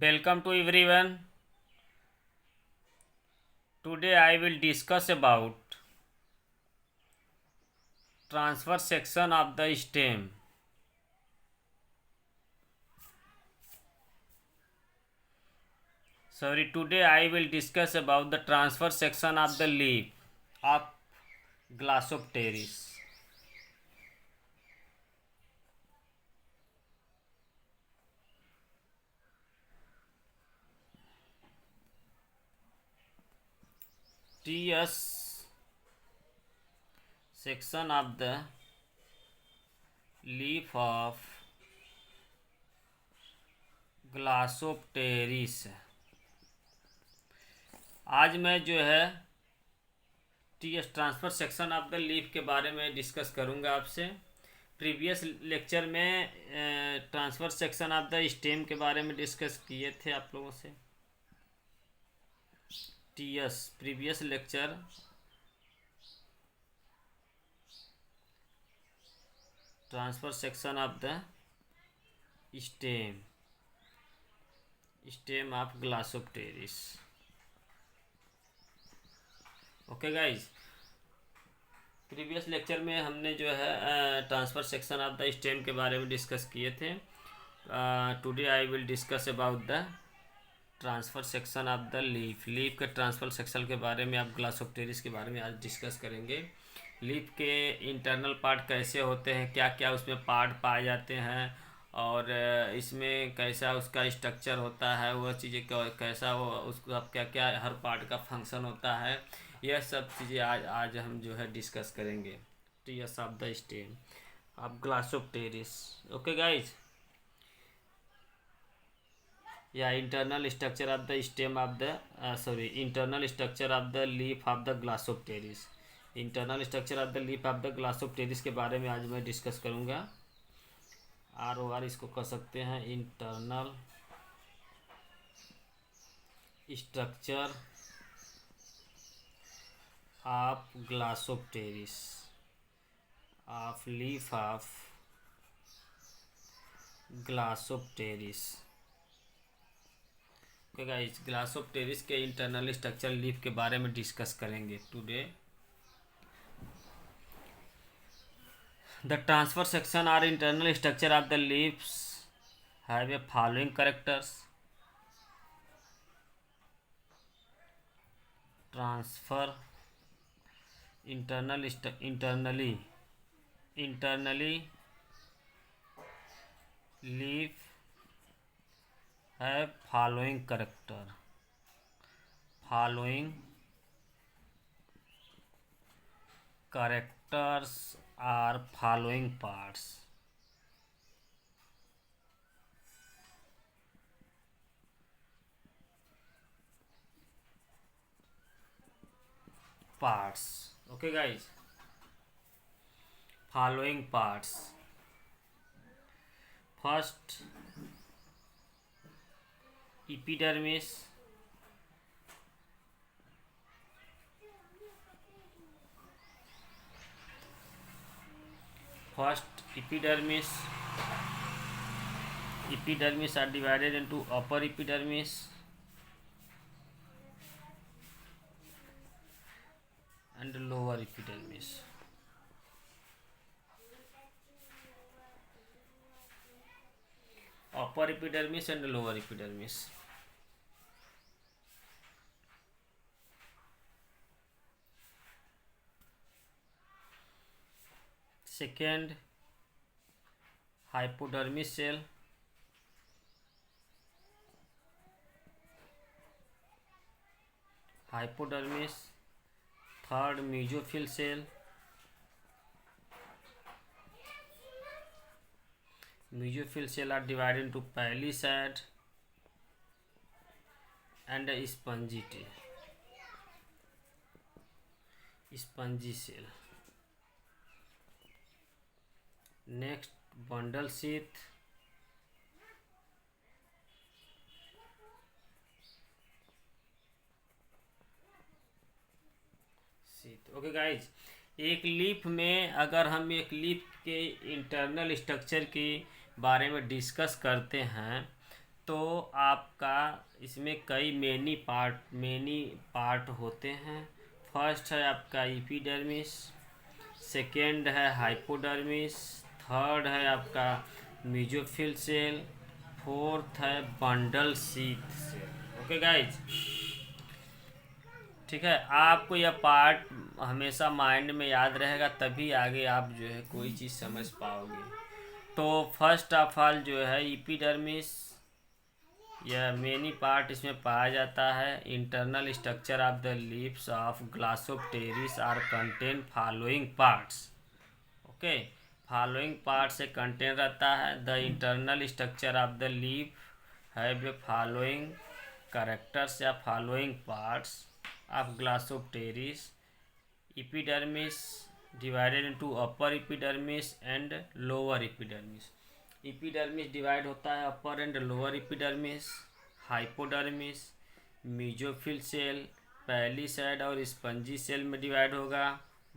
Welcome to everyone. Today I will discuss about transfer section of the stem. Today I will discuss about the transfer section of the leaf of Glossopteris. TS section of the leaf of Glossopteris. आज मैं जो है TS transverse section of the leaf के बारे में discuss करूंगा आपसे। Previous lecture में transverse section of the stem के बारे में डिस्कस किए थे आप लोगों से। TS previous lecture transverse section of the stem of glossopteris. Okay guys, previous lecture में हमने जो है transverse section of the stem के बारे में डिस्कस किए थे। Today I will discuss about the transverse section of the leaf के ट्रांसफ़र सेक्शन के बारे में, आप ग्लासोप्टेरिस के बारे में आज डिस्कस करेंगे। लीफ के इंटरनल पार्ट कैसे होते हैं, क्या क्या उसमें पार्ट पाए जाते हैं और इसमें कैसा उसका स्ट्रक्चर होता है, वह चीज़ें कैसा वो उसका क्या क्या हर पार्ट का फंक्शन होता है, यह सब चीज़ें आज हम जो है डिस्कस करेंगे। TS of the stem of glossopteris. Okay guys, या internal structure of the stem of the internal structure of the leaf of the glossopteris. Internal structure of the leaf of the glossopteris के बारे में आज मैं discuss करूँगा। ROR इसको कह सकते हैं, internal structure of glossopteris of leaf of glossopteris. Okay guys, glossopteris के इंटरनल स्ट्रक्चर लीफ के बारे में डिस्कस करेंगे टुडे। द ट्रांसफर सेक्शन और internal structure of the leaves have a following characters. Transverse internally leaf have following characters are following parts. Okay guys, following parts. First, epidermis. Epidermis are divided into upper epidermis and lower epidermis. Upper epidermis and lower epidermis. Second, hypodermis cell. Third, mesophyll cell. Mesophyll cell are divided into palisade and a spongy cell. Next, bundle sheath. Okay guys, एक leaf में अगर हम एक leaf के internal structure के बारे में discuss करते हैं तो आपका इसमें कई मेनी पार्ट होते हैं। फर्स्ट है आपका एपिडर्मिस, सेकेंड है हाइपोडर्मिस, थर्ड है आपका मेसोफिल सेल, फोर्थ है bundle sheath cell. Okay guys, ठीक है। आपको यह पार्ट हमेशा माइंड में याद रहेगा, तभी आगे आप जो है कोई चीज़ समझ पाओगे। तो फर्स्ट ऑफ ऑल जो है एपिडर्मिस, यह मेनी पार्ट इसमें पाया जाता है। Internal structure of the leaves of glossopteris are contain following parts. Okay, following part से कंटेन रहता है। The internal structure of the leaf have following characters या following parts of glossopteris. Epidermis divided into upper epidermis and lower epidermis. Epidermis divide होता है upper and lower epidermis. Hypodermis mesophyll cell, palisade और spongy cell में divide होगा।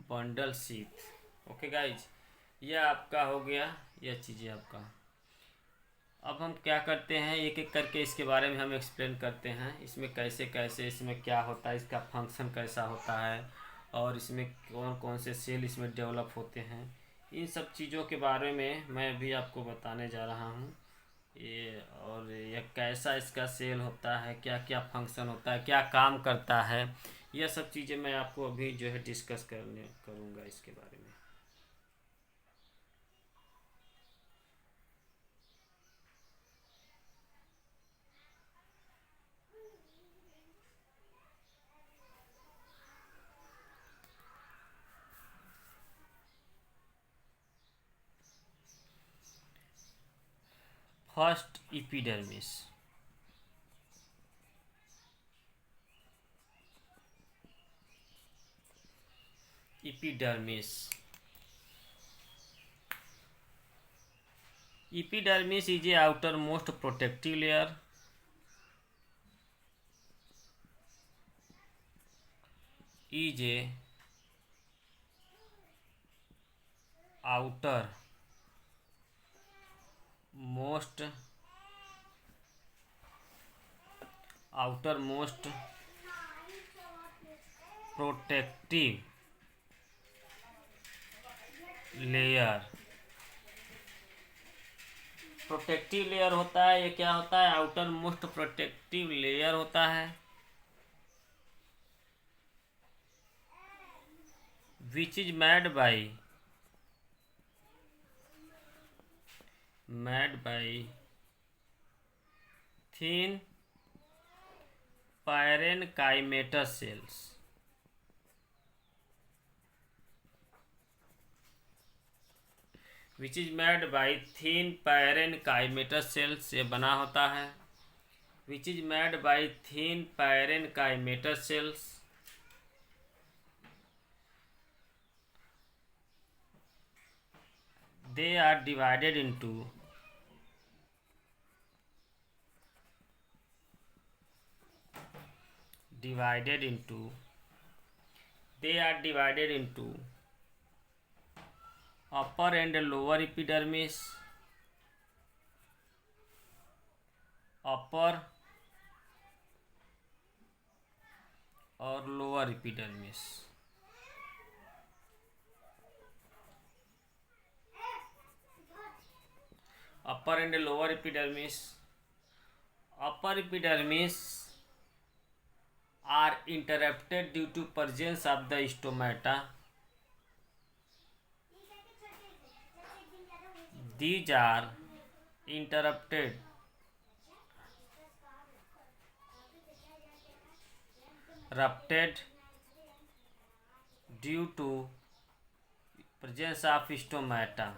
Bundle sheath. Okay guys, यह आपका हो गया, यह चीज़ें आपका। अब हम क्या करते हैं, एक एक करके इसके बारे में हम एक्सप्लेन करते हैं। इसमें कैसे कैसे इसमें क्या होता है, इसका फंक्शन कैसा होता है, और इसमें कौन कौन से सेल इसमें डेवलप होते हैं। इन सब चीज़ों के बारे में मैं भी आपको बताने जा रहा हूँ। ये और यह कैसा इसका सेल होता है, क्या क्या फंक्शन होता है, क्या काम करता है, यह सब चीज़ें मैं आपको अभी जो है डिस्कस करूँगा इसके बारे में। First epidermis. Epidermis epidermis is a outer most protective layer is a outermost protective layer. Protective layer होता है, ये क्या होता है, आउटर मोस्ट प्रोटेक्टिव लेयर होता है। Which is made by thin parenchymatous cells। Which is made by thin parenchymatous cells से बना होता है। Which is made by thin parenchymatous cells। They are divided into upper and lower epidermis, upper और lower epidermis. Upper and lower epidermis. Upper epidermis are interrupted due to presence of the stomata. These are interrupted due to presence of stomata.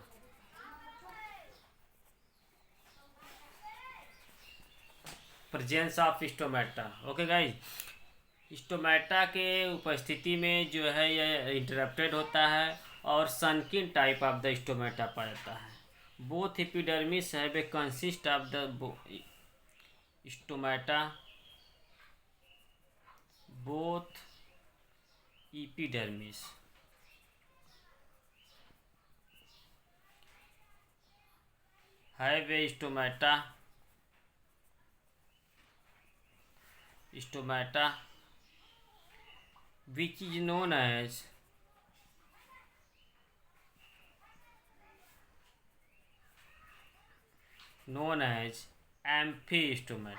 Presence of stomata. Okay guys, stomata के उपस्थिति में जो है यह interrupted होता है और सनकिन type of the stomata पाया जाता है। Both epidermis have A consist of the stomata. Both epidermis have a stomata stomata which is known as amphistoma,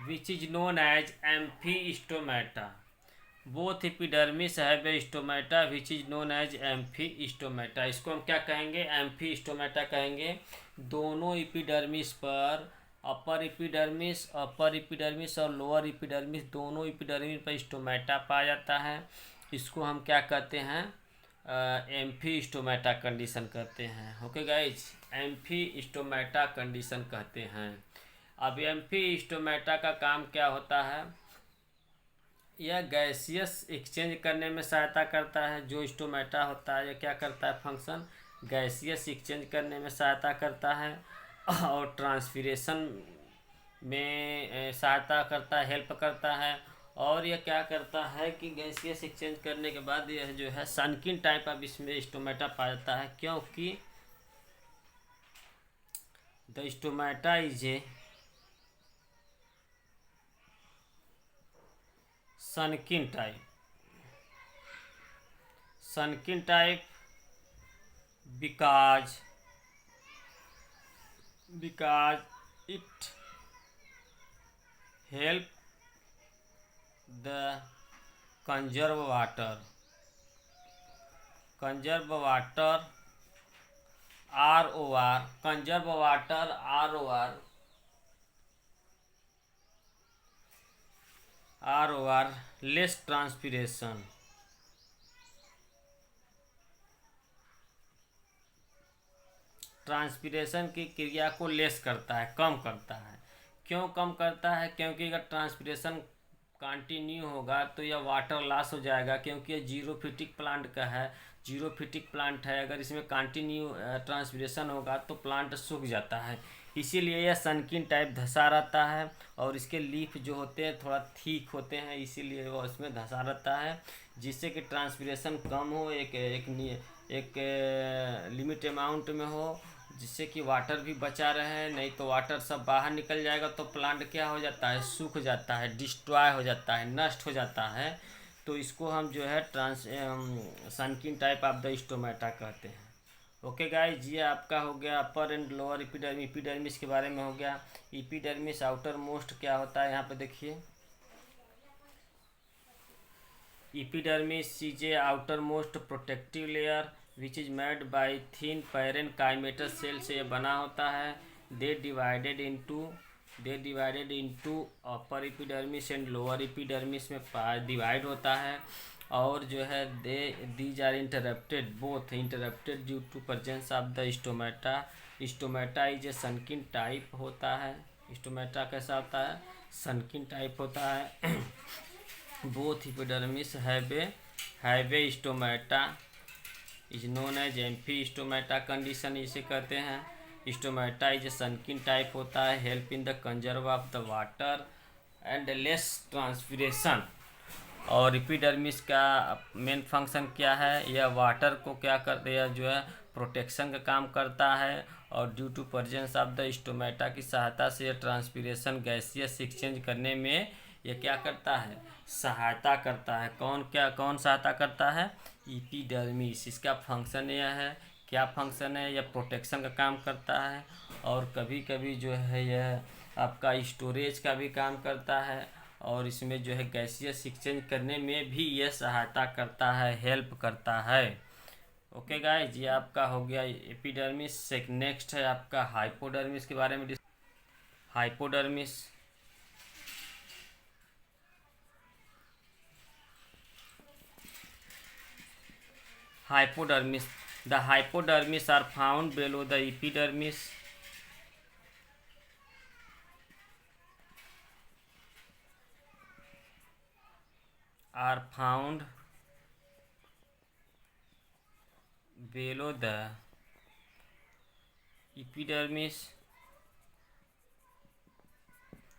which is known as amphistoma. Both epidermis have a stomata which is known as amphistomata. इसको हम क्या कहेंगे? Amphistomata कहेंगे। दोनों epidermis पर, upper epidermis और lower epidermis, दोनों epidermis पर स्टोमेटा पाया जाता है। इसको हम क्या कहते हैं? एम्फीस्टोमेटा कंडीशन कहते हैं। ओके गाइज, एम्फीस्टोमेटा कंडीशन कहते हैं। अब एम्फीस्टोमेटा का काम क्या होता है? यह गैसियस एक्सचेंज करने में सहायता करता है। जो स्टोमेटा होता है यह क्या करता है? फंक्शन गैसियस एक्सचेंज करने में सहायता करता है और ट्रांसपीरेशन में सहायता करता है, हेल्प करता है। और यह क्या करता है कि गैसियस एक्सचेंज करने के बाद यह जो है सनकिन टाइप अब इसमें स्टोमेटा पाया जाता है, क्योंकि the stomata is a sunken type because it help the conserve water ROR less transpiration। Transpiration की क्रिया को लेस करता है, कम करता है। क्यों कम करता है? क्योंकि अगर ट्रांसपीरेशन कंटिन्यू होगा तो यह वाटर लॉस हो जाएगा, क्योंकि यह जीरोफिटिक प्लांट का है। जीरोफिटिक प्लांट है, अगर इसमें कंटिन्यू ट्रांसपीरेशन होगा तो प्लांट सूख जाता है। इसीलिए यह सनकिन टाइप धंसा रहता है और इसके लीफ जो होते हैं थोड़ा ठीक होते हैं, इसीलिए वो उसमें धंसा रहता है, जिससे कि ट्रांसपीरेशन कम हो, एक लिमिट अमाउंट में हो, जिससे कि वाटर भी बचा रहे। नहीं तो वाटर सब बाहर निकल जाएगा तो प्लांट क्या हो जाता है? सूख जाता है, डिस्ट्रॉय हो जाता है, नष्ट हो जाता है। तो इसको हम जो है सनकिन टाइप ऑफ द स्टोमेटा कहते हैं। ओके गाइस, ये आपका हो गया अपर एंड लोअर एपिडर्मिस के बारे में हो गया। एपिडर्मिस आउटर मोस्ट क्या होता है यहाँ पे देखिए। Epidermis is a outer most protective layer which is made by thin parenchymatous cell से बना होता है। They divided into upper epidermis and lower epidermis में डिवाइड होता है। और जो है these are interrupted due to presence of the stomata. Stomata is a sunken type होता है। स्टोमेटा कैसा होता है? सनकिन टाइप होता है। Both epidermis have a stomata is known as amphistomata condition इसे कहते हैं। Stomata is a sunken type होता है, help in the conserve of the water and less transpiration. और एपिडर्मिस का मेन फंक्शन क्या है? यह वाटर को क्या करते हैं? जो है प्रोटेक्शन का काम करता है। और due to presence of the stomata की सहायता से ट्रांसपीरेशन गैसियस एक्सचेंज करने में यह क्या करता है? सहायता करता है। कौन सहायता करता है? एपिडर्मिस। इसका फंक्शन यह है, क्या फंक्शन है? यह प्रोटेक्शन का काम करता है और कभी कभी जो है यह आपका स्टोरेज का भी काम करता है। और इसमें जो है गैसियस एक्सचेंज करने में भी यह सहायता करता है, हेल्प करता है। ओके गाइस, ये आपका हो गया एपिडर्मिस। नेक्स्ट है आपका हाइपोडर्मिस के बारे में। Hypodermis the hypodermis are found below the epidermis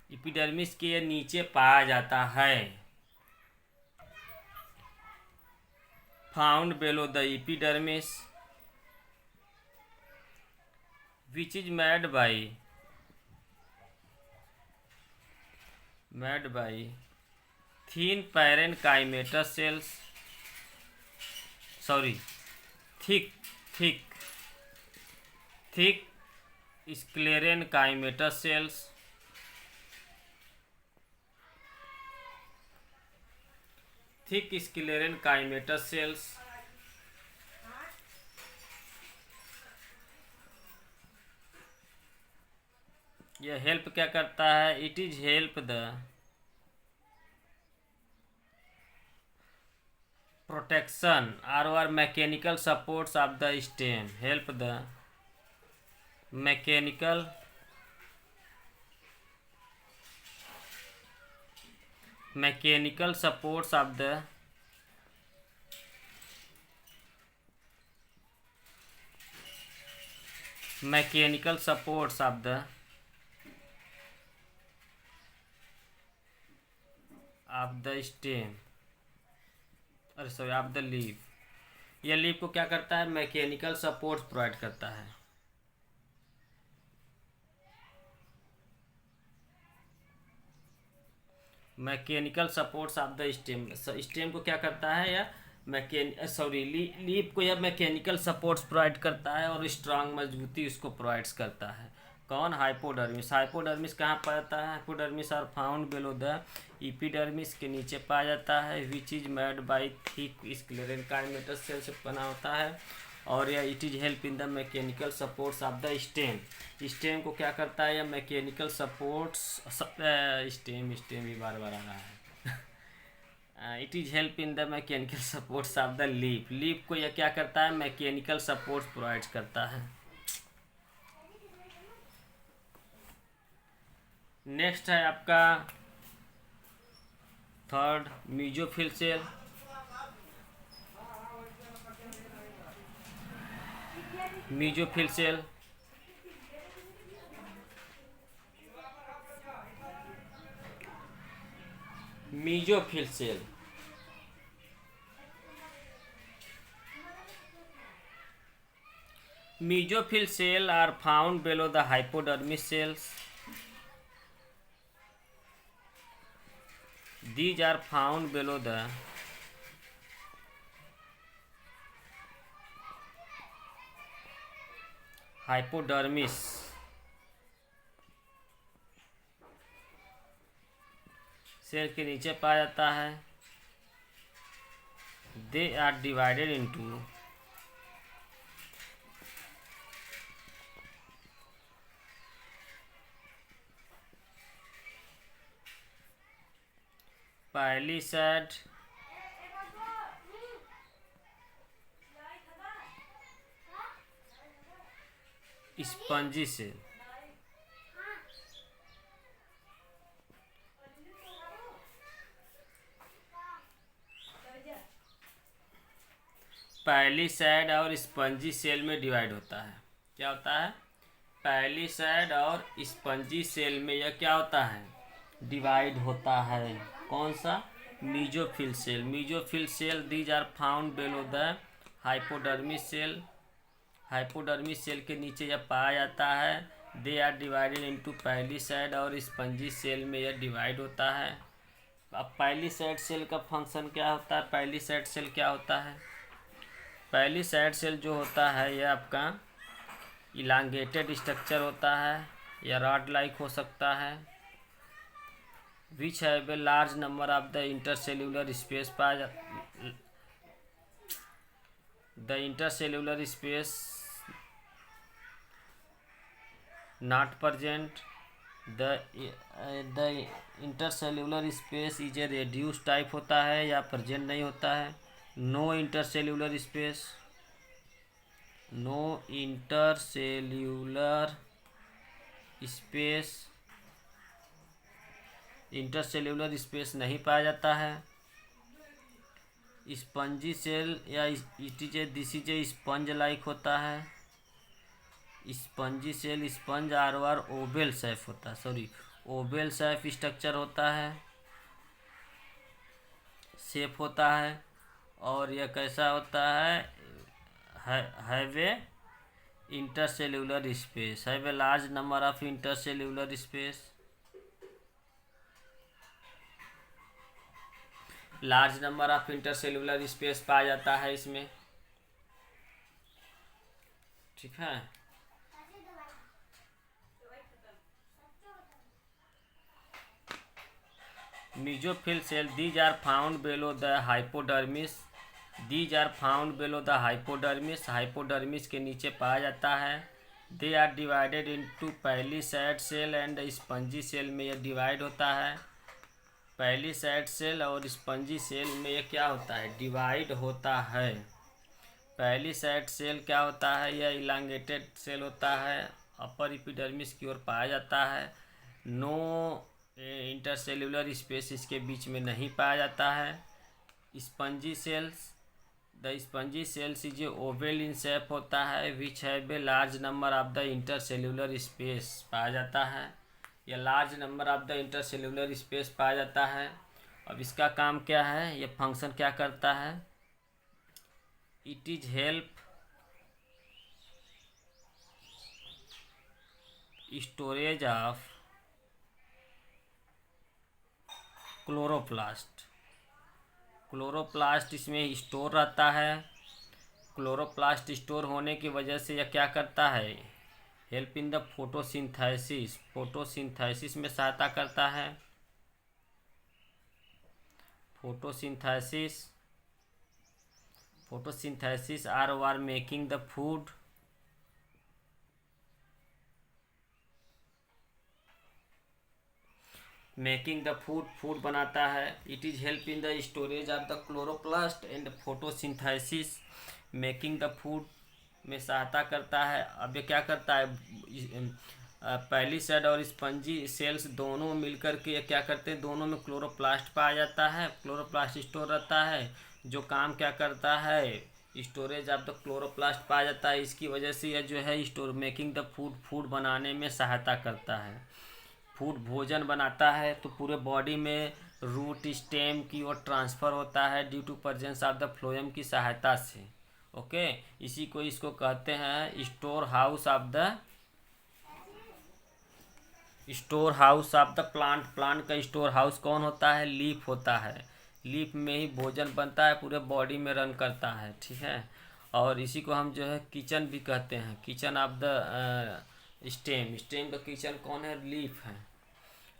epidermis के नीचे पाया जाता है। found below the epidermis which is made by made by thin parenchymatous cells, sorry, thick thick thick sclerenchymatous cells, thick sclerenchymatous cells, यह help क्या करता है? It is help the protection or mechanical supports of the stem, help the mechanical supports of the stem, अरे sorry, of the leaf. यह leaf को क्या करता है? मैकेनिकल सपोर्ट प्रोवाइड करता है। Mechanical supports of the stem, stem को क्या करता है? या लीफ को यह मैकेनिकल सपोर्ट्स प्रोवाइड करता है और स्ट्रांग मजबूती उसको प्रोवाइड्स करता है। कौन? हाइपोडर्मिस। हाइपोडर्मिस कहाँ पाया जाता है? Hypodermis are found below the epidermis, के नीचे पाया जाता है। Which is made by thick sclerenchymatous cell से बना होता है। और यह it is help in the mechanical supports of the stem. Stem को क्या करता है? या मैकेनिकल सपोर्ट्स, स्टेम भी बार बार आ रहा है। It is help in the mechanical supports of the leaf. Leaf को यह क्या करता है? मैकेनिकल सपोर्ट्स प्रोवाइड करता है। नेक्स्ट है आपका third, mesophyll cell. Mesophyll cell mesophyll cell Mesophyll cells are found below the hypodermis cells. These are found below the hypodermis. Cell के नीचे पाया जाता है। They are divided into palisade, spongy cell। Palisade और spongy cell में divide होता है। क्या होता है? पैलिसैड और स्पंजी सेल में यह क्या होता है? डिवाइड होता है। कौन सा? Mesophyll cell. Mesophyll cell these are found below the hypodermis cell. Hypodermis cell के नीचे यह पाया जाता है। They are divided into palisade और स्पंजी सेल में यह डिवाइड होता है। अब पैलिसैड सेल का फंक्शन क्या होता है? पैलिसैड सेल क्या होता है? पैलिसैड सेल जो होता है यह आपका इलांगेटेड स्ट्रक्चर होता है या रॉड लाइक हो सकता है। Which have a large number of the intercellular space पाया जाता। The intercellular space not present. The intercellular space is a reduce type होता है या प्रेजेंट नहीं होता है। No intercellular space, no intercellular space, intercellular space नहीं पाया जाता है। स्पंजी सेल या this is a sponge like होता है। Spongy cell sponge are oval shape होता है, सॉरी ओवेल शेप स्ट्रक्चर होता है, शेप होता है। और यह कैसा होता है? Have a intercellular space, have a large number of intercellular space. Large number of intercellular space पाया जाता है इसमें, ठीक है। Mesophyll cell these are found below the hypodermis, these are found below the hypodermis, hypodermis के नीचे पाया जाता है। They are divided into palisade cell and spongy cell में ये डिवाइड होता है। पैलिसैड सेल और स्पंजी सेल में ये क्या होता है, डिवाइड होता है। पैलिसैड सेल क्या होता है, यह इलांगेटेड सेल होता है, अपर एपिडर्मिस की ओर पाया जाता है। नो इंटरसेल्यूलर स्पेस इसके बीच में नहीं पाया जाता है। Spongy cells, the spongy cells is oval in shape होता है, which have a large number of the intercellular space पाया जाता है। यह large number of the intercellular space पाया जाता है। अब इसका काम क्या है, यह फंक्शन क्या करता है, it is help storage of chloroplast, chloroplast इसमें स्टोर रहता है। क्लोरोप्लास्ट स्टोर होने की वजह से यह क्या करता है, help in the photosynthesis, photosynthesis में सहायता करता है। Photosynthesis, photosynthesis are making the food, making the food, food बनाता है। It is help in the storage of the chloroplast and photosynthesis, making the food में सहायता करता है। अब ये क्या करता है, पैलिसैड और स्पंजी सेल्स दोनों मिलकर के क्या करते हैं, दोनों में क्लोरोप्लास्ट पाया जाता है, क्लोरोप्लास्ट स्टोर रहता है, जो काम क्या करता है, स्टोरेज ऑफ द क्लोरोप्लास्ट पाया जाता है। इसकी वजह से यह जो है store making the food, food बनाने में सहायता करता है। फूड भोजन बनाता है तो पूरे बॉडी में रूट स्टेम की ओर ट्रांसफ़र होता है due to presence of the phloem की सहायता से। ओके, इसी को इसको कहते हैं store house of the, store house of the plant. Plant का स्टोर हाउस कौन होता है, लीफ होता है। लीफ में ही भोजन बनता है, पूरे बॉडी में रन करता है, ठीक है। और इसी को हम जो है किचन भी कहते हैं, kitchen of the stem, stem का किचन कौन है, लीफ है।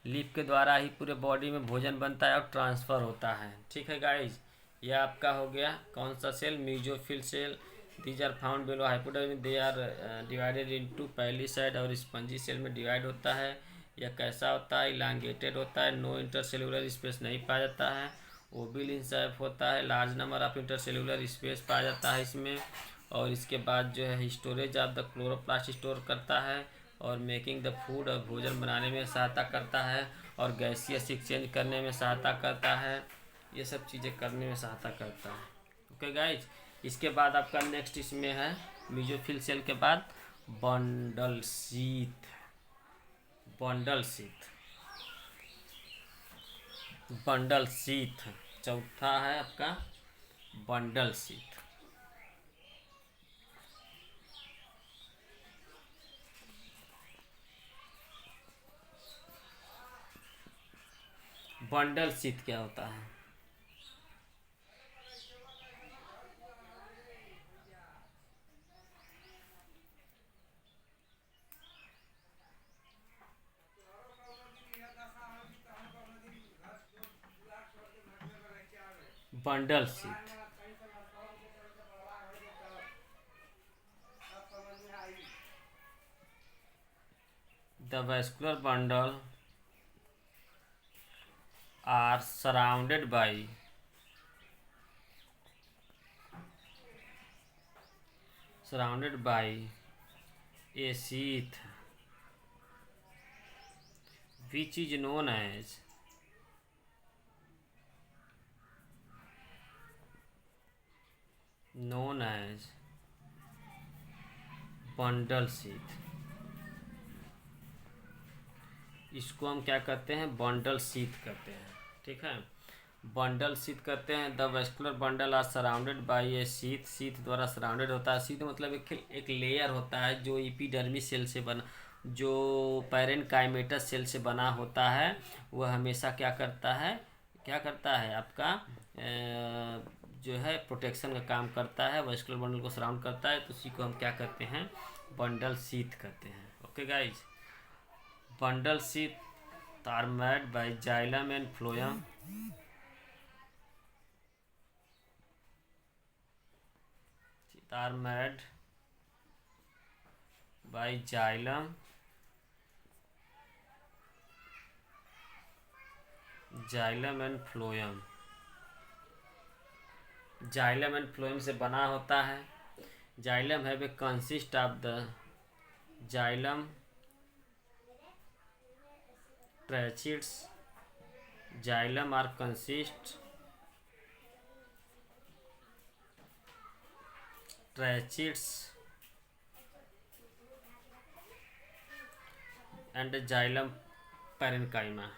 लीफ के द्वारा ही पूरे बॉडी में भोजन बनता है और ट्रांसफ़र होता है, ठीक है गाइज। यह आपका हो गया कौन सा cell, mesophyll cell, these are found below hypodermis, they are divided into palisade और स्पंजी सेल में डिवाइड होता है। यह कैसा होता है, इलांगेटेड होता है, नो इंटरसेल्यूलर स्पेस नहीं पाया जाता है, ओवल इन शेप होता है, large number of intercellular space पाया जाता है इसमें। और इसके बाद जो है storage of the chloroplast store करता है और मेकिंग द फूड, और भोजन बनाने में सहायता करता है और गैसियस एक्सचेंज करने में सहायता करता है, ये सब चीज़ें करने में सहायता करता है। ओके गाइज, इसके बाद आपका नेक्स्ट इसमें है मीजोफिल सेल के बाद bundle sheath, bundle sheath, bundle sheath चौथा है आपका बंडल शीथ। बंडल शीथ क्या होता है, bundle sheath, the vascular bundle are surrounded by a sheath which is known as bundle sheath. इसको हम क्या कहते हैं, बंडल शीथ कहते हैं, ठीक है। बंडल शीथ कहते हैं, the vascular bundle are surrounded by a sheath, sheath द्वारा सराउंडेड होता है। शीथ मतलब एक लेयर होता है जो एपिडर्मिस सेल से बना, जो पैरेनकाइमेटस सेल से बना होता है, वह हमेशा क्या करता है, क्या करता है आपका जो है प्रोटेक्शन का काम करता है, वैस्कुलर बंडल को सराउंड करता है, तो उसी को हम क्या कहते हैं, बंडल शीथ कहते हैं। Okay guys, bundle sheath are made by xylem and phloem. Are made by xylem and phloem. Xylem and phloem से बना होता है। जाइलम है वे consist of the xylem tracheids. Xylem are consist tracheids and xylem parenchyma.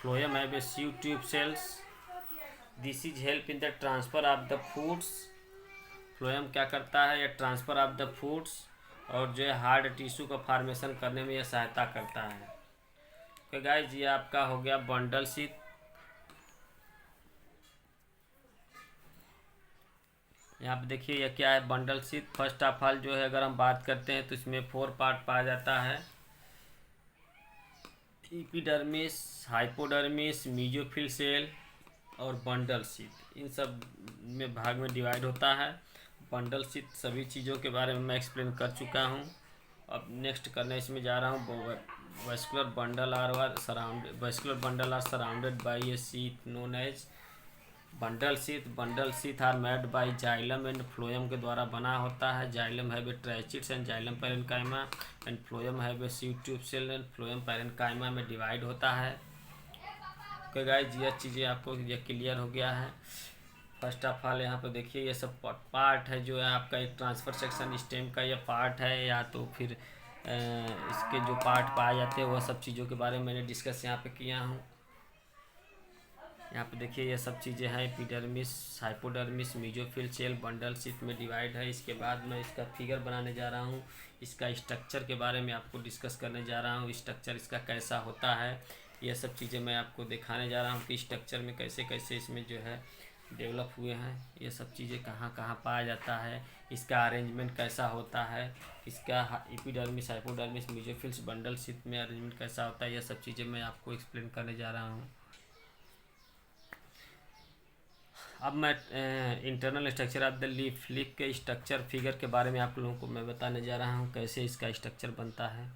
Phloem have a sieve tube cells. This is help in the transfer of the foods. Phloem क्या करता है, यह ट्रांसफ़र ऑफ द फूड्स और जो है hard tissue का formation करने में यह सहायता करता है। तो गाइस ये आपका हो गया बंडल शीथ। यहाँ पे देखिए यह क्या है, bundle sheath. First of all जो है अगर हम बात करते हैं तो इसमें 4 पार्ट पाया जाता है। एपिडर्मिस, हाइपोडर्मिस, मेसोफिल सेल और बंडल शीथ, इन सब में भाग में डिवाइड होता है। बंडल शीथ सभी चीज़ों के बारे में मैं एक्सप्लेन कर चुका हूँ। अब नेक्स्ट करने इसमें जा रहा हूँ। Vascular bundle are surrounded by a sheath known as bundle sheath. Bundle sheath are made by xylem and phloem के द्वारा बना होता है। Xylem have a tracheids and xylem parenchyma and phloem have a sieve tube cell and phloem parenchyma में divide होता है। Okay guys, ये चीज़ें आपको ये क्लियर हो गया है। फर्स्ट ऑफ ऑल यहाँ पे देखिए ये सब पार्ट है जो है आपका एक ट्रांसफर सेक्शन स्टेम का ये पार्ट है, या तो फिर इसके जो पार्ट पाए जाते हैं वह सब चीज़ों के बारे में मैंने डिस्कस यहाँ पे किया हूँ। यहाँ पे देखिए ये सब चीज़ें हैं। Epidermis, hypodermis, mesophyll cell bundle sheath में डिवाइड है। इसके बाद मैं इसका फिगर बनाने जा रहा हूँ। इसका स्ट्रक्चर के बारे में आपको डिस्कस करने जा रहा हूँ। स्ट्रक्चर इसका कैसा होता है, ये सब चीज़ें मैं आपको दिखाने जा रहा हूँ कि स्ट्रक्चर में कैसे कैसे इसमें जो है डेवलप हुए हैं। ये सब चीज़ें कहाँ कहाँ पाया जाता है, इसका अरेंजमेंट कैसा होता है, इसका एपिडर्मिस, हाइपोडर्मिस, मेसोफिल्स, बंडल शीथ में अरेंजमेंट कैसा होता है, ये सब चीज़ें मैं आपको एक्सप्लेन करने जा रहा हूँ। अब मैं internal structure of the leaf के स्ट्रक्चर फिगर के बारे में आप लोगों को मैं बताने जा रहा हूँ कैसे इसका स्ट्रक्चर बनता है।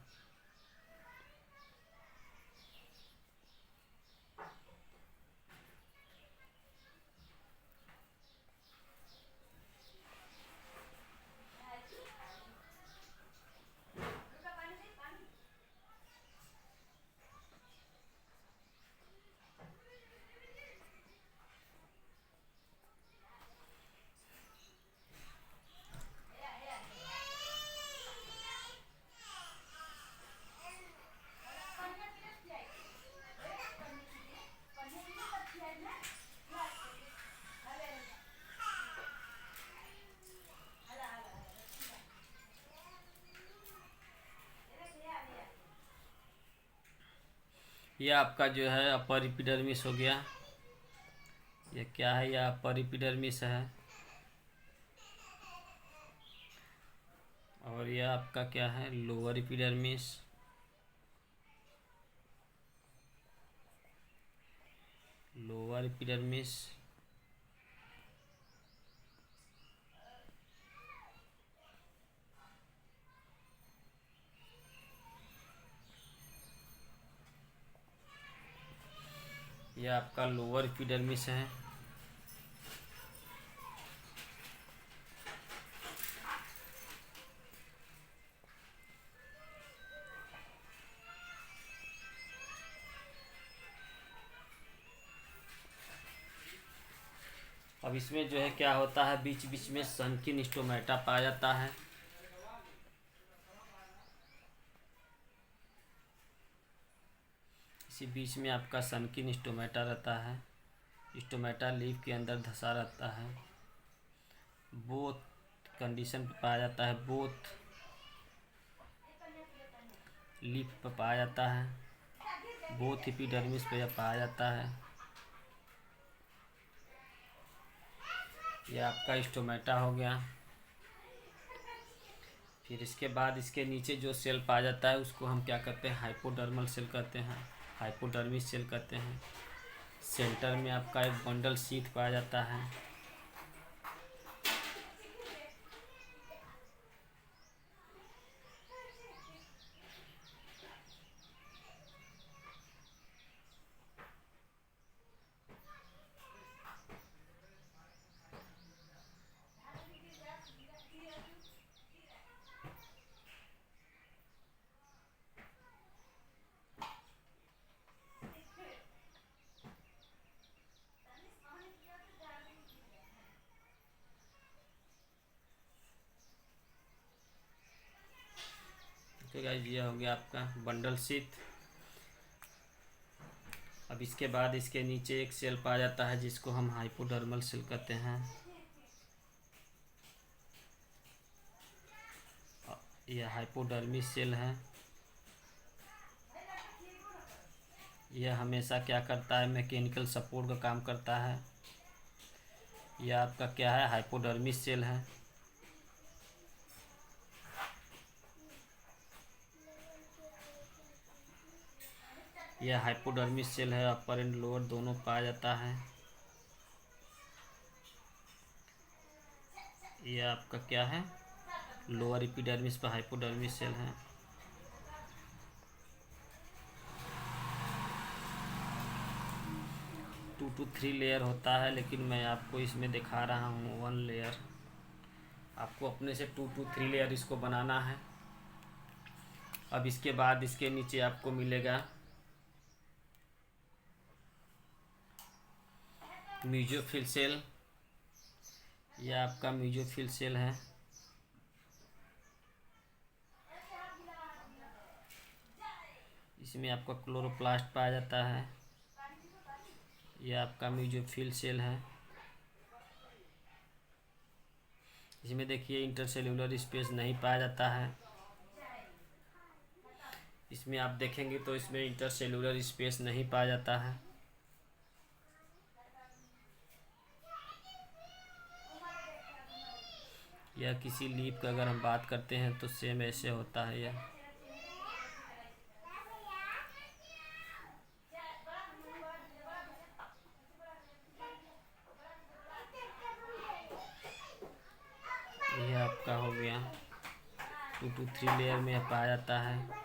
यह आपका जो है अपर एपिडर्मिस हो गया। ये क्या है, यह अपर एपिडर्मिस है। और यह आपका क्या है, लोअर एपिडर्मिस। लोअर एपिडर्मिस, यह आपका लोअर एपिडर्मिस है। अब इसमें जो है क्या होता है, बीच बीच में सनकिन स्टोमेटा पाया जाता है। इसी बीच में आपका सनकिन स्टोमेटा रहता है। स्टोमेटा लीफ के अंदर धंसा रहता है। बोथ कंडीशन पे पाया जाता है। बोथ लीफ पर पाया जाता है, बोथ एपिडर्मिस पर यह पाया जाता है। यह आपका स्टोमेटा हो गया। फिर इसके बाद इसके नीचे जो सेल पाया जाता है उसको हम क्या कहते हैं, हाइपोडर्मल सेल कहते हैं, हाइपोडर्मिस सेल कहते हैं। सेंटर में आपका एक बंडल शीथ पाया जाता है। तो गाइस ये हो गया आपका बंडल शीथ। अब इसके बाद इसके नीचे एक सेल पाया जाता है जिसको हम हाइपोडर्मल सेल कहते हैं। यह हाइपोडर्मिस सेल है। यह हमेशा क्या करता है, मैकेनिकल सपोर्ट का काम करता है। यह आपका क्या है, हाइपोडर्मिस सेल है। यह हाइपोडर्मिस सेल है, अपर एंड लोअर दोनों पाया जाता है। यह आपका क्या है, लोअर एपिडर्मिस पर हाइपोडर्मिस सेल है। टू टू थ्री लेयर होता है, लेकिन मैं आपको इसमें दिखा रहा हूँ 1 लेयर। आपको अपने से 2 to 3 लेयर इसको बनाना है। अब इसके बाद इसके नीचे आपको मिलेगा म्यूजोफिल सेल। यह आपका म्यूजोफिल सेल है। इसमें आपका क्लोरोप्लास्ट पाया जाता है। यह आपका म्यूजोफिल सेल है। इसमें देखिए इंटरसेल्यूलर स्पेस नहीं पाया जाता है। इसमें आप देखेंगे तो इसमें इंटरसेल्यूलर स्पेस नहीं पाया जाता है। या किसी लीफ का अगर हम बात करते हैं तो सेम ऐसे होता है। यह आपका हो गया 2 to 3 लेयर में पाया जाता है।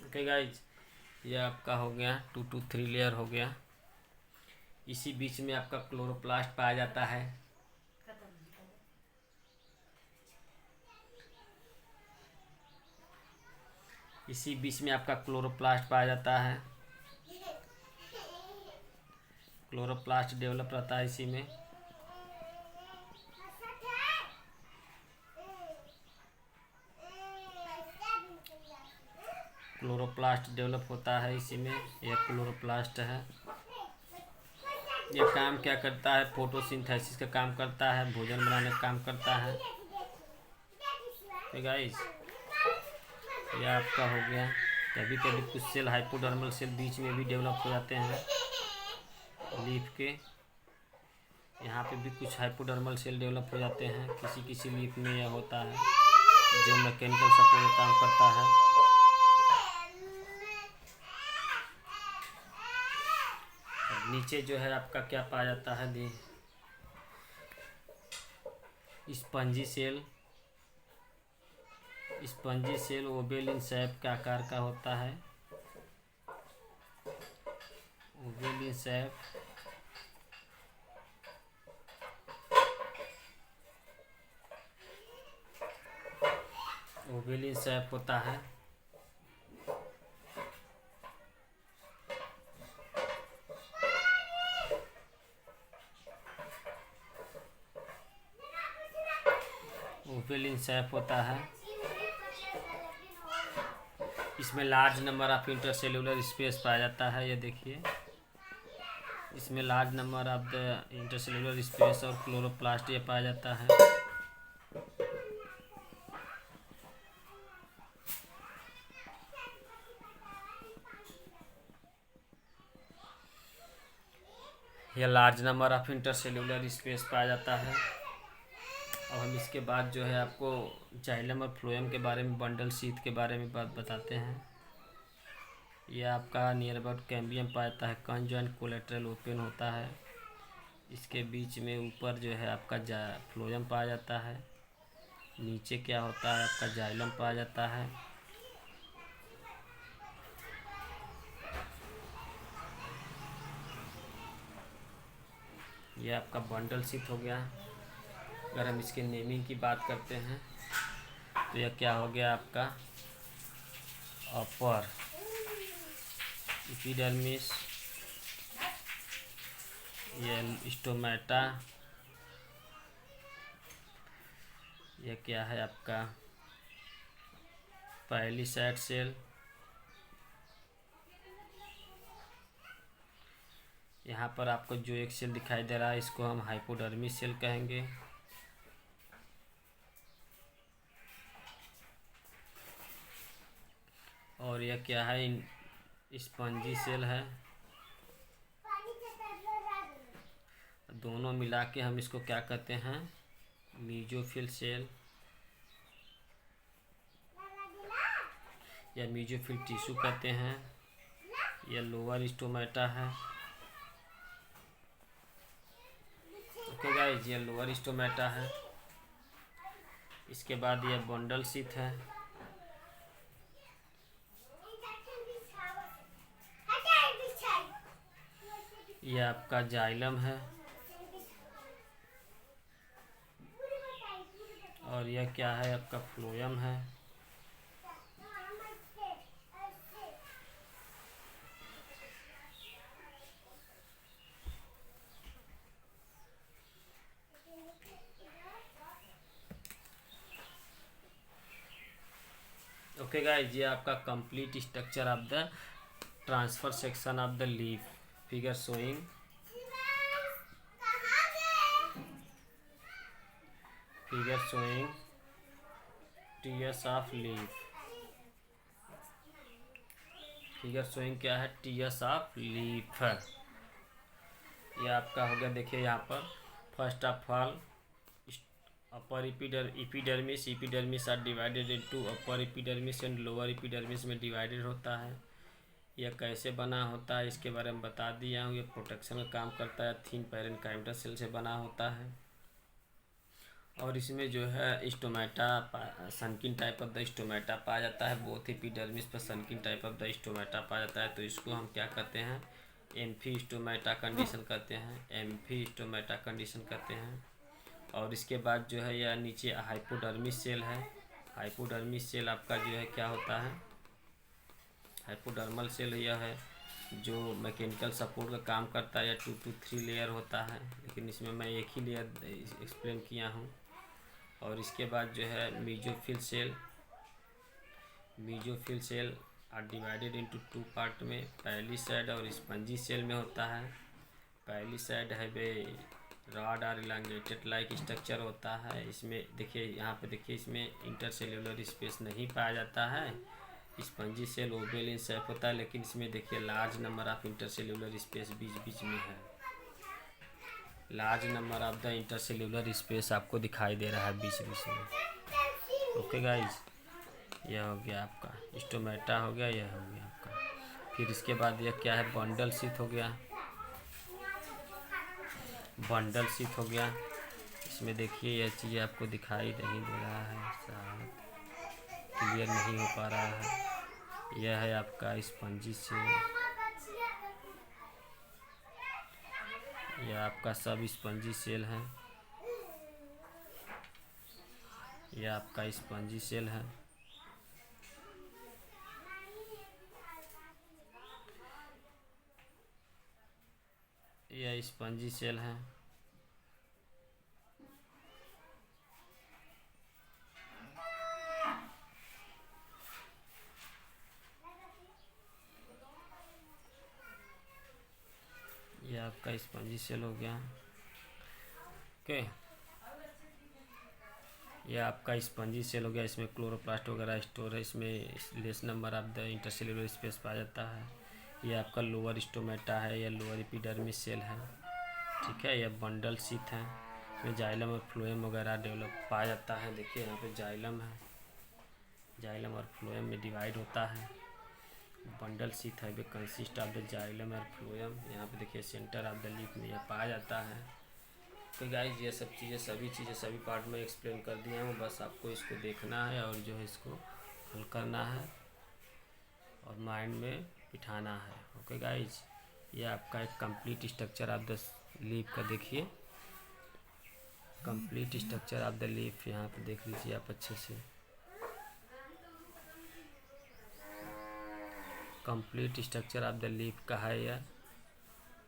ओके गाइज, ये आपका हो गया 2 to 3 लेयर हो गया। इसी बीच में आपका क्लोरोप्लास्ट पाया जाता है। इसी बीच में आपका क्लोरोप्लास्ट पाया जाता है। क्लोरोप्लास्ट डेवलप रहता है इसी में। क्लोरोप्लास्ट डेवलप होता है इसी में। यह क्लोरोप्लास्ट है। यह काम क्या करता है, फोटोसिंथेसिस का काम करता है, भोजन बनाने का काम करता है। तो गाइस यह आपका हो गया। कभी कभी कुछ सेल हाइपोडर्मल सेल बीच में भी डेवलप हो जाते हैं लीफ के। यहाँ पे भी कुछ हाइपोडर्मल सेल डेवलप हो जाते हैं। किसी किसी लीफ में यह होता है जो मैकेनिकल सपोर्ट का काम करता है। नीचे जो है आपका क्या पाया जाता है, the spongy cell. Spongy cell oval in shape के आकार का होता है। Oval in shape. Oval in shape होता है। ओपेलिन सैप होता है। इसमें large number of intercellular space पाया जाता है। ये देखिए, इसमें large number of the intercellular space और क्लोरोप्लास्ट ये पाया जाता है। यह large number of intercellular space पाया जाता है। अब हम इसके बाद जो है आपको जाइलम और फ्लोएम के बारे में, बंडल शीथ के बारे में बात बताते हैं। यह आपका नियर अबाउट कैम्बियम पाया जाता है। कंजॉइंट कोलेटरल ओपन होता है। इसके बीच में ऊपर जो है आपका फ्लोएम पाया जाता है। नीचे क्या होता है आपका जाइलम पाया जाता है। यह आपका बंडल शीथ हो गया। अगर हम इसके नेमिंग की बात करते हैं तो यह क्या हो गया आपका अपर एपिडर्मिस, यह स्टोमेटा, यह क्या है आपका पैलिसैड सेल, यहाँ पर आपको जो एक सेल दिखाई दे रहा है इसको हम हाइपोडर्मिस सेल कहेंगे। और यह क्या है, स्पंजी सेल है। दोनों मिला के हम इसको क्या कहते हैं, मीजोफिल सेल या मीजोफिल टिश्यू कहते हैं। यह लोअर स्टोमेटा है। ओके गाइस, ये लोअर स्टोमेटा है। इसके बाद यह बंडल शीथ है। यह आपका जाइलम है। और यह क्या है आपका फ्लोएम है। ओके गाइस, ये आपका complete structure of the transverse section of the leaf. Figure showing tears of leaf. Figure showing क्या है, टीयर्स ऑफ लीफ। ये आपका हो गया। देखिए यहाँ पर first of all upper epidermis are divided into upper epidermis and lower epidermis में डिवाइडेड होता है। यह कैसे बना होता है इसके बारे में बता दिया हूँ। ये प्रोटेक्शन का काम करता है। थिन पैरेन्काइमल सेल से बना होता है। और इसमें जो है stomata, सनकिन type of the stomata पाया जाता है। बोथ एपिडर्मिस पर सनकिन टाइप ऑफ द स्टोमेटा पाया जाता है। तो इसको हम क्या कहते हैं, एम्फी स्टोमेटा कंडीशन कहते हैं। एम्फी स्टोमेटा कंडीशन कहते हैं। और इसके बाद जो है यह नीचे हाइपोडर्मिस सेल है। हाइपोडर्मिस सेल आपका जो है क्या होता है, हाइपोडर्मल सेल यह है जो मैकेनिकल सपोर्ट का काम करता है। या 2 to 3 लेयर होता है, लेकिन इसमें मैं एक ही लेयर एक्सप्लेन किया हूँ। और इसके बाद जो है mesophyll cell are divided into 2 part में। पैलिसैड और स्पंजी सेल में होता है। पैलिसैड है वे रॉड और इलांगेटेड लाइक स्ट्रक्चर होता है। इसमें देखिए, यहाँ पे देखिए, इसमें इंटरसेल्यूलर स्पेस नहीं पाया जाता है। Spongy cell oval in shape होता है, लेकिन इसमें देखिए large number of intercellular space बीच में है। Large number of the intercellular space आपको दिखाई दे रहा है बीच में। ओके गाइज, यह हो गया आपका स्टोमेटा हो गया, यह हो गया आपका। फिर इसके बाद यह क्या है, बंडल शीथ हो गया। बंडल शीथ हो गया। इसमें देखिए यह चीज़ आपको दिखाई नहीं दे रहा है, शायद क्लियर नहीं हो पा रहा है। यह है आपका स्पंजी सेल। यह आपका सब स्पंजी सेल है। यह आपका स्पंजी सेल है। यह स्पंजी सेल है। ये आपका स्पंजी सेल हो गया। ओके, ये आपका स्पंजी सेल हो गया। इसमें क्लोरोप्लास्ट वगैरह स्टोर है। इसमें less number of the intercellular space पाया जाता है। ये आपका लोअर स्टोमेटा है या लोअर एपिडर्मिस सेल है। ठीक है, यह बंडल शीथ है। इसमें जाइलम और फ्लोएम वगैरह डेवलप पाया जाता है। देखिए यहाँ पे जाइलम है, जाइलम और फ्लोएम में डिवाइड होता है। बंडल शीथ है वे कंसिस्ट ऑफ द जाइलम और फ्लोएम। यहाँ पे देखिए सेंटर ऑफ द लीफ में यह पाया जाता है। तो गाइस ये सब चीज़ें सभी पार्ट में एक्सप्लेन कर दिया हूँ। बस आपको इसको देखना है और जो है इसको हल करना है और माइंड में बिठाना है। ओके गाइस, ये आपका एक complete structure of the leaf का देखिए, complete structure of the leaf यहाँ पे देख लीजिए आप अच्छे से। Complete structure of the leaf का है यह,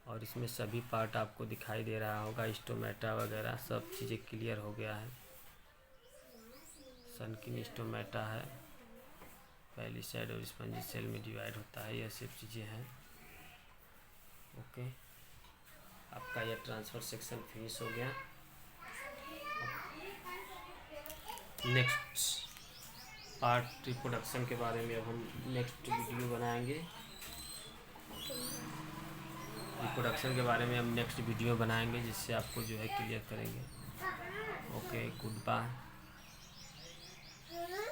और इसमें सभी पार्ट आपको दिखाई दे रहा होगा। स्टोमेटा वगैरह सब चीज़ें क्लियर हो गया है। सनकिन स्टोमेटा है, पहली साइड और स्पंजी सेल में डिवाइड होता है। यह सब चीज़ें हैं। ओके, आपका यह ट्रांसफर सेक्शन फिनिश हो गया। नेक्स्ट पार्ट रिप्रोडक्शन के बारे में अब हम नेक्स्ट वीडियो बनाएंगे। रिप्रोडक्शन के बारे में हम नेक्स्ट वीडियो बनाएंगे जिससे आपको जो है क्लियर करेंगे। Okay, good bye.